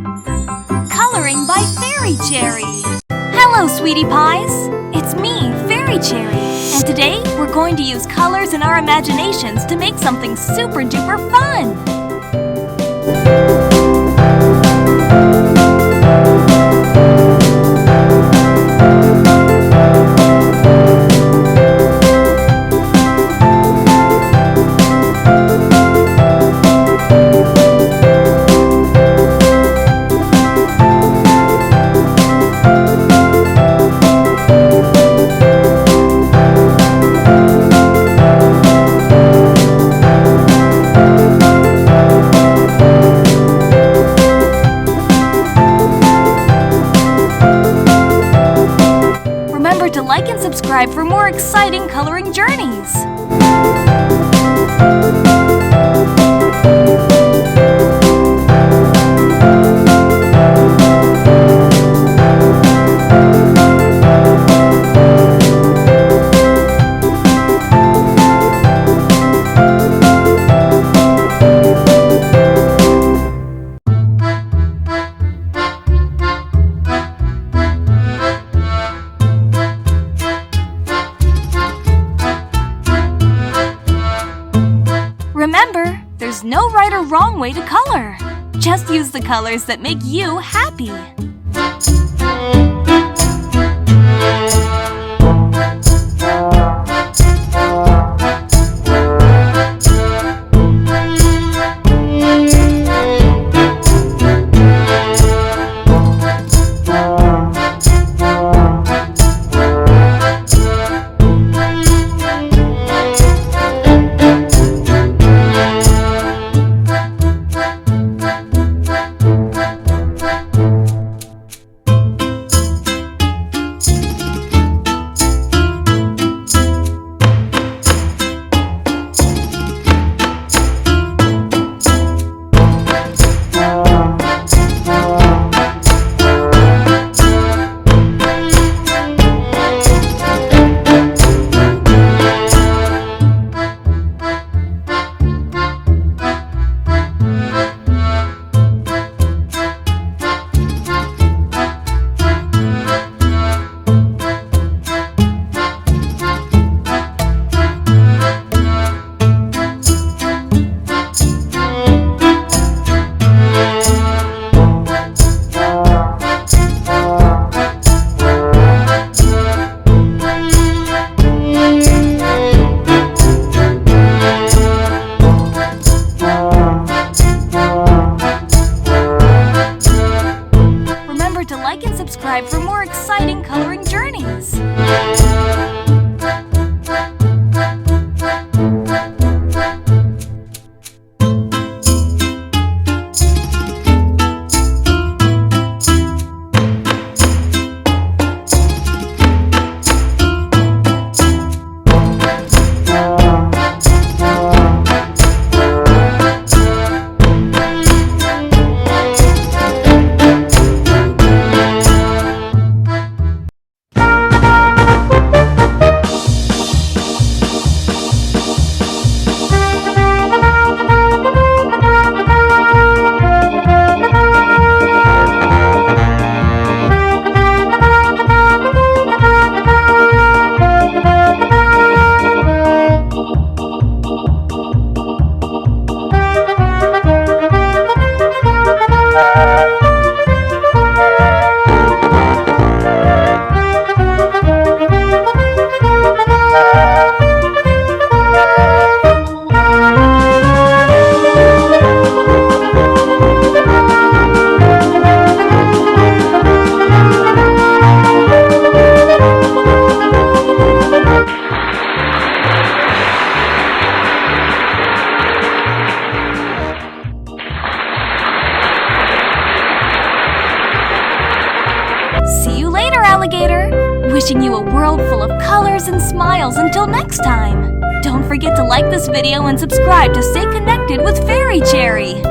Coloring by Fairy Cherry. Hello, sweetie pies! It's me, Fairy Cherry, and today we're going to use colors in our imaginations to make something super duper fun! Remember to like and subscribe for more exciting coloring journeys! Remember, there's no right or wrong way to color. Just use the colors that make you happy. To like and subscribe for more exciting coloring journeys. See you later, alligator! Wishing you a world full of colors and smiles until next time! Don't forget to like this video and subscribe to stay connected with Fairy Cherry!